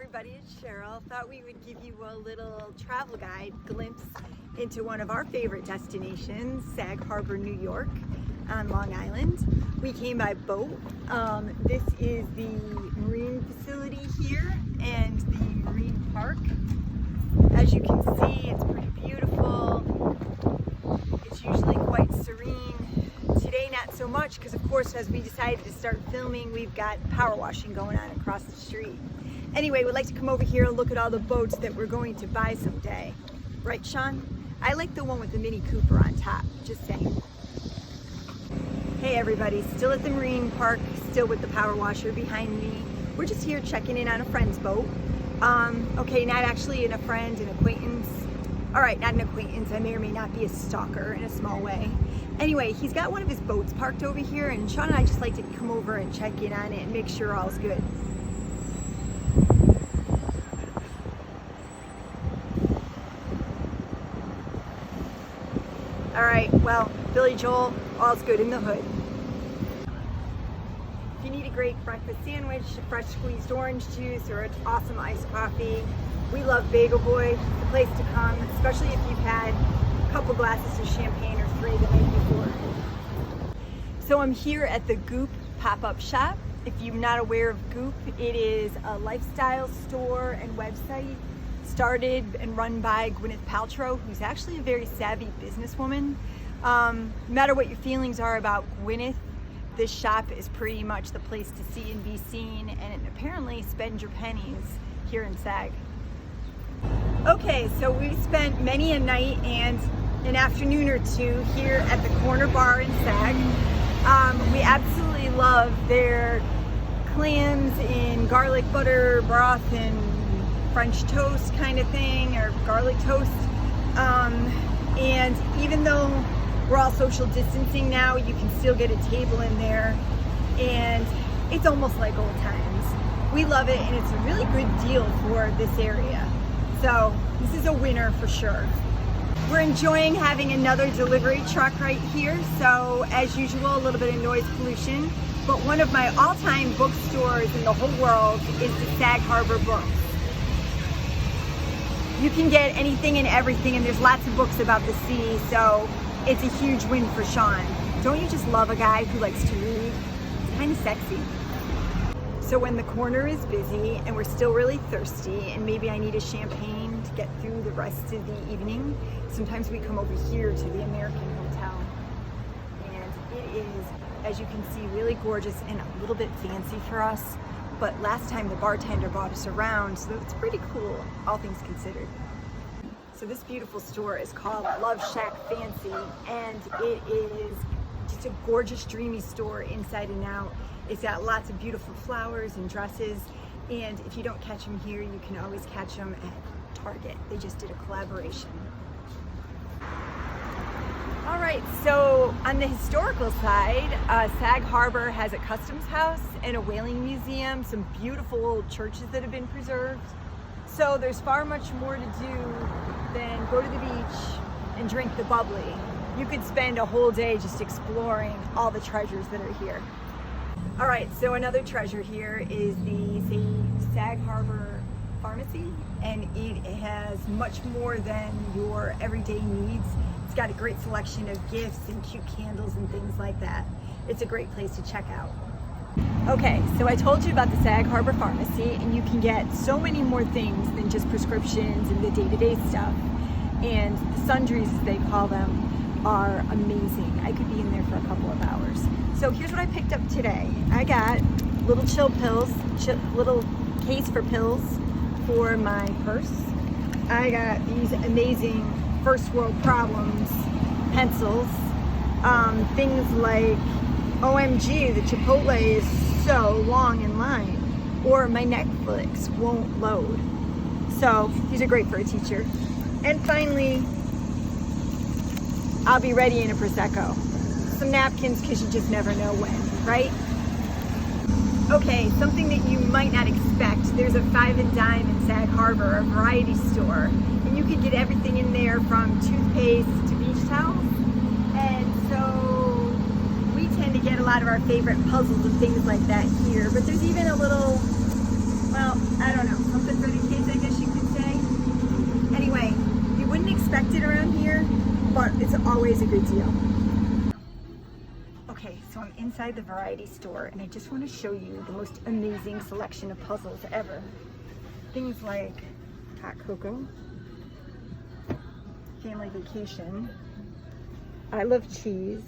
everybody, it's Cheryl. Thought we would give you a little travel guide glimpse into one of our favorite destinations, Sag Harbor, New York on Long Island. We came by boat. This is the marine facility here and the marine park. As you can see, it's pretty beautiful. It's usually quite serene. Today, not so much, because of course, as we decided to start filming, we've got power washing going on across the street. Anyway, we'd like to come over here and look at all the boats that we're going to buy someday. Right, Sean? I like the one with the Mini Cooper on top, just saying. Hey everybody, still at the marine park, still with the power washer behind me. We're just here checking in on a friend's boat. Okay, not actually a friend, an acquaintance. All right, not an acquaintance. I may or may not be a stalker in a small way. Anyway, he's got one of his boats parked over here, and Sean and I just like to come over and check in on it and make sure all's good. All right, well, Billy Joel, all's good in the hood. If you need a great breakfast sandwich, a fresh squeezed orange juice, or an awesome iced coffee, we love Bagel Boy, the place to come, especially if you've had a couple glasses of champagne or 3 the night before. So I'm here at the Goop pop-up shop. If you're not aware of Goop, it is a lifestyle store and website started and run by Gwyneth Paltrow, who's actually a very savvy businesswoman. No matter what your feelings are about Gwyneth, this shop is pretty much the place to see and be seen, and apparently spend your pennies here in Sag. Okay, so we've spent many a night and an afternoon or two here at the Corner Bar in Sag. We absolutely love their clams in garlic butter broth and French toast kind of thing, or garlic toast. And even though we're all social distancing now, you can still get a table in there, and it's almost like old times. We love it, and it's a really good deal for this area. So this is a winner for sure. We're enjoying having another delivery truck right here. So as usual, a little bit of noise pollution, but one of my all-time bookstores in the whole world is the Sag Harbor Books. You can get anything and everything, and there's lots of books about the sea, so it's a huge win for Sean. Don't you just love a guy who likes to read? It's kind of sexy. So when the corner is busy and we're still really thirsty and maybe I need a champagne to get through the rest of the evening, sometimes we come over here to the American Hotel. And it is, as you can see, really gorgeous and a little bit fancy for us. But last time the bartender brought us around, so it's pretty cool, all things considered. So this beautiful store is called Love Shack Fancy, and it is just a gorgeous, dreamy store inside and out. It's got lots of beautiful flowers and dresses, and if you don't catch them here, you can always catch them at Target. They just did a collaboration. All right, so on the historical side, Sag Harbor has a customs house and a whaling museum, some beautiful old churches that have been preserved. So there's far much more to do than go to the beach and drink the bubbly. You could spend a whole day just exploring all the treasures that are here. All right, so another treasure here is the Sag Harbor Pharmacy, and it has much more than your everyday needs. It's got a great selection of gifts and cute candles and things like that. It's a great place to check out. Okay, so I told you about the Sag Harbor Pharmacy, and you can get so many more things than just prescriptions and the day-to-day stuff. And the sundries, as they call them, are amazing. I could be in there for a couple of hours. So here's what I picked up today. I got little chill pills, little case for pills for my purse. I got these amazing first world problems pencils. Things like, OMG, the Chipotle is so long in line, or my Netflix won't load. So these are great for a teacher. And finally, I'll be ready in a Prosecco. Some napkins, because you just never know when, right? Okay, something that you might not expect. There's a 5 and Dime in Sag Harbor, a variety store. And you can get everything in there from toothpaste to beach towels. And so we tend to get a lot of our favorite puzzles and things like that here. But there's even a little, well, I don't know, something for always a good deal. Okay, so I'm inside the variety store and I just want to show you the most amazing selection of puzzles ever. Things like hot cocoa, family vacation, I love cheese,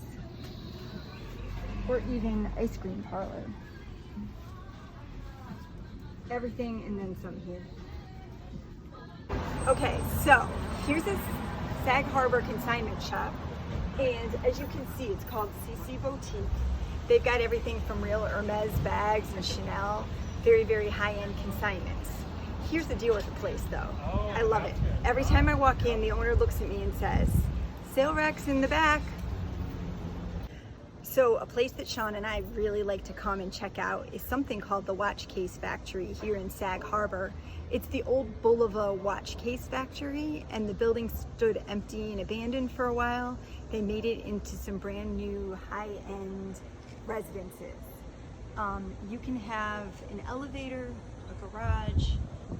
or even ice cream parlor. Everything and then some here. Okay, so here's a Sag Harbor consignment shop, and as you can see, it's called CC Boutique. They've got everything from real Hermes bags and Chanel, very, very high-end consignments. Here's the deal with the place though. I love it. Every time I walk in, the owner looks at me and says, "Sale rack's in the back." So a place that Sean and I really like to come and check out is something called the Watch Case Factory here in Sag Harbor. It's the old Bulova watch case factory, and the building stood empty and abandoned for a while. They made it into some brand new high-end residences. You can have an elevator, a garage,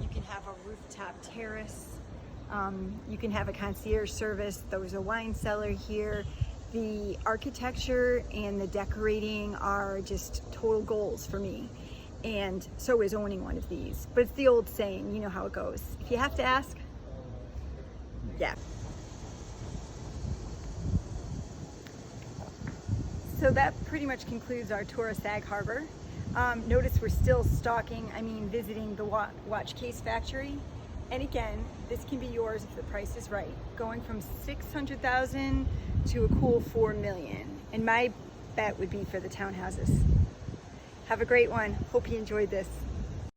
you can have a rooftop terrace, you can have a concierge service. There was a wine cellar here. The architecture and the decorating are just total goals for me. And so is owning one of these. But it's the old saying, you know how it goes. If you have to ask, yeah. So that pretty much concludes our tour of Sag Harbor. Notice we're still visiting the watch case factory. And again, this can be yours if the price is right. Going from $600,000 to a cool $4 million. And my bet would be for the townhouses. Have a great one. Hope you enjoyed this.